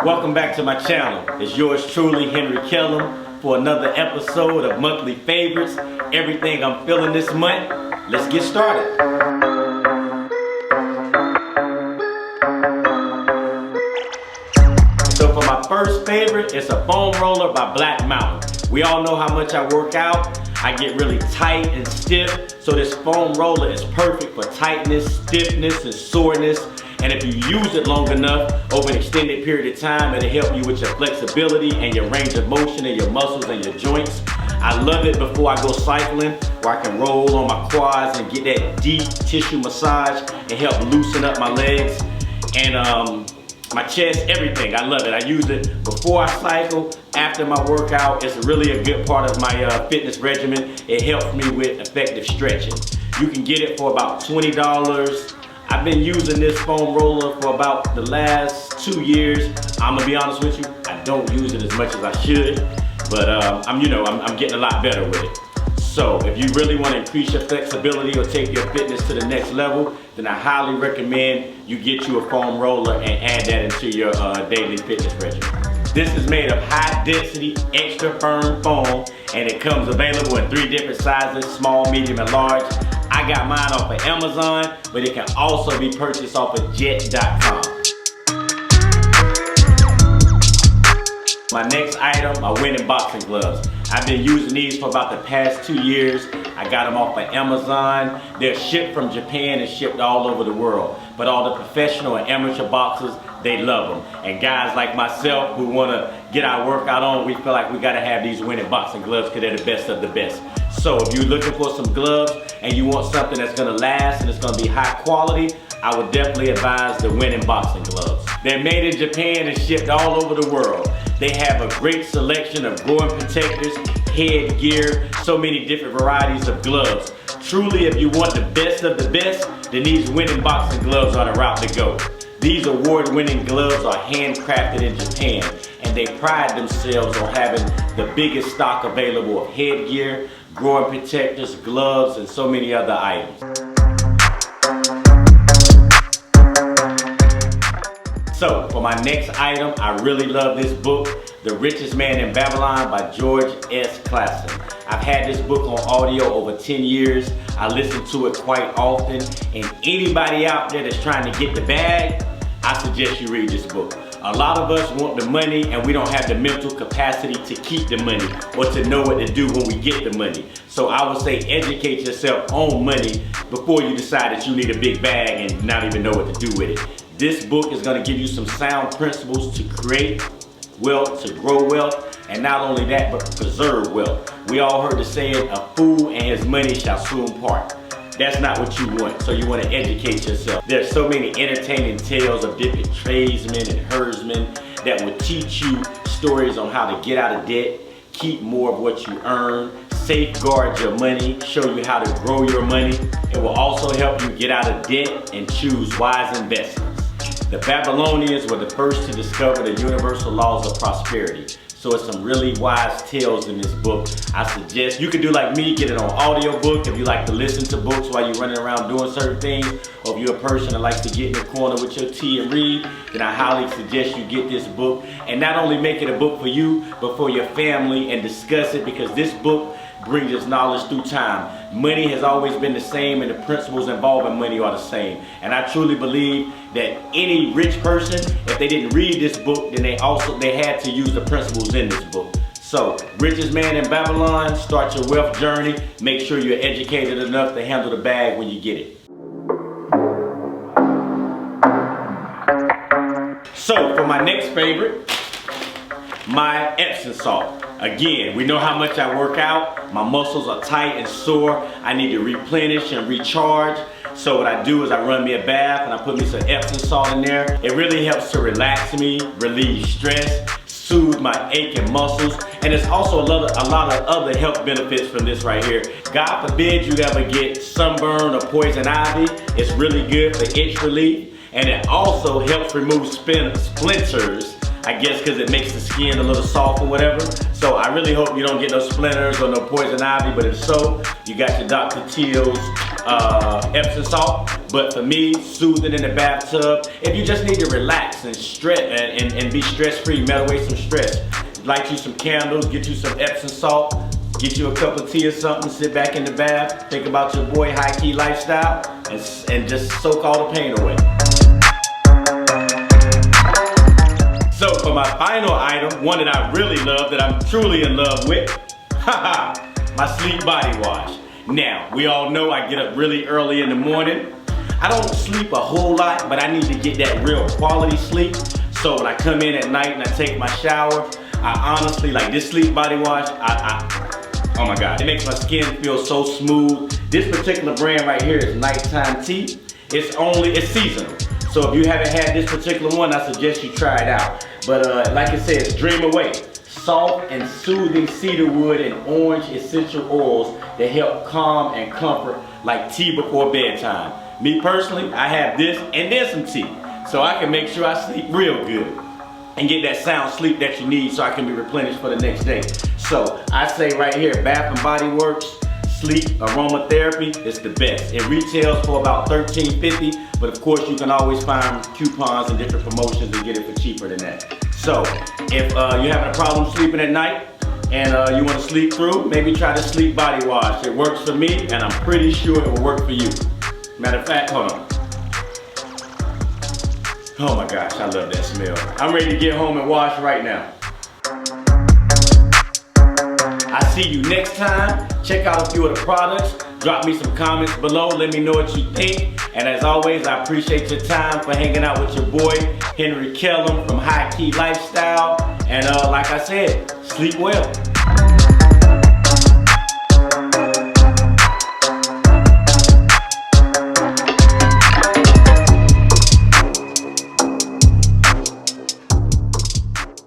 Welcome back to my channel. It's yours truly, Henry Kellem, for another episode of Monthly Favorites. Everything I'm feeling this month. Let's get started. So for my first favorite, it's a foam roller by Black Mountain. We all know how much I work out. I get really tight and stiff, so this foam roller is perfect for tightness, stiffness, and soreness. And if you use it long enough, over an extended period of time, it'll help you with your flexibility and your range of motion and your muscles and your joints. I love it before I go cycling, where I can roll on my quads and get that deep tissue massage and help loosen up my legs and my chest, everything. I love it. I use it before I cycle, after my workout. It's really a good part of my fitness regimen. It helps me with effective stretching. You can get it for about $20. I've been using this foam roller for about the last 2 years. I'm gonna be honest with you, I don't use it as much as I should, but I'm getting a lot better with it. So if you really want to increase your flexibility or take your fitness to the next level, then I highly recommend you get you a foam roller and add that into your daily fitness regimen. This is made of high density, extra firm foam, and it comes available in 3 different sizes, small, medium, and large. I got mine off of Amazon, but it can also be purchased off of jet.com. My next item are winning boxing gloves. I've been using these for about the past 2 years. I got them off of Amazon. They're shipped from Japan and shipped all over the world. But all the professional and amateur boxers, they love them. And guys like myself who want to get our workout on, we feel like we got to have these winning boxing gloves because they're the best of the best. So if you're looking for some gloves and you want something that's going to last and it's going to be high quality, I would definitely advise the winning boxing gloves. They're made in Japan and shipped all over the world. They have a great selection of growing protectors, headgear, so many different varieties of gloves. Truly, if you want the best of the best, then these winning boxing gloves are the route to go. These award-winning gloves are handcrafted in Japan, and they pride themselves on having the biggest stock available of headgear, growing protectors, gloves, and so many other items. So for my next item, I really love this book, The Richest Man in Babylon by George S. Clason. I've had this book on audio over 10 years. I listen to it quite often, and anybody out there that's trying to get the bag, I suggest you read this book. A lot of us want the money and we don't have the mental capacity to keep the money or to know what to do when we get the money. So I would say educate yourself on money before you decide that you need a big bag and not even know what to do with it. This book is going to give you some sound principles to create wealth, to grow wealth, and not only that, but preserve wealth. We all heard the saying, a fool and his money shall soon part. That's not what you want, so you want to educate yourself. There's so many entertaining tales of different tradesmen and herdsmen that will teach you stories on how to get out of debt, keep more of what you earn, safeguard your money, show you how to grow your money. It will also help you get out of debt and choose wise investments. The Babylonians were the first to discover the universal laws of prosperity. So it's some really wise tales in this book. I suggest you could do like me, get it on audiobook if you like to listen to books while you're running around doing certain things, or if you're a person that likes to get in the corner with your tea and read, then I highly suggest you get this book and not only make it a book for you, but for your family and discuss it, because this book brings us knowledge through time. Money has always been the same and the principles involving money are the same. And I truly believe that any rich person, if they didn't read this book, then they had to use the principles in this book. So, Richest Man in Babylon, start your wealth journey. Make sure you're educated enough to handle the bag when you get it. So, for my next favorite, my Epsom salt. Again, we know how much I work out. My muscles are tight and sore. I need to replenish and recharge. So what I do is I run me a bath and I put me some Epsom salt in there. It really helps to relax me, relieve stress, soothe my aching muscles, and there's also a lot of other health benefits from this right here. God forbid you ever get sunburn or poison ivy. It's really good for itch relief, and it also helps remove splinters I guess because it makes the skin a little soft or whatever. So I really hope you don't get no splinters or no poison ivy, but if so, you got your Dr. Teals Epsom salt. But for me, soothing in the bathtub, if you just need to relax and stress and be stress-free, melt away some stress, light you some candles, get you some Epsom salt, get you a cup of tea or something, sit back in the bath, think about your boy high-key lifestyle, and just soak all the pain away. So for my final item, one that I really love, that I'm truly in love with, my sleep body wash. Now, we all know I get up really early in the morning. I don't sleep a whole lot, but I need to get that real quality sleep. So when I come in at night and I take my shower, I honestly, like this sleep body wash, oh my God, it makes my skin feel so smooth. This particular brand right here is Nighttime Tea. It's seasonal. So if you haven't had this particular one, I suggest you try it out. But like it says, dream away. Soft and soothing cedarwood and orange essential oils that help calm and comfort like tea before bedtime. Me personally, I have this and then some tea. So I can make sure I sleep real good and get that sound sleep that you need so I can be replenished for the next day. So I say right here, Bath & Body Works Sleep Aromatherapy is the best. It retails for about $13.50, but of course you can always find coupons and different promotions and get it for cheaper than that. So if you're having a problem sleeping at night and you want to sleep through, maybe try the sleep body wash. It works for me and I'm pretty sure it will work for you. Matter of fact, hold on. Oh my gosh, I love that smell. I'm ready to get home and wash right now. I'll see you next time. Check out a few of the products. Drop me some comments below. Let me know what you think. And as always, I appreciate your time for hanging out with your boy, Henry Kellem from High Key Lifestyle. And like I said, sleep well.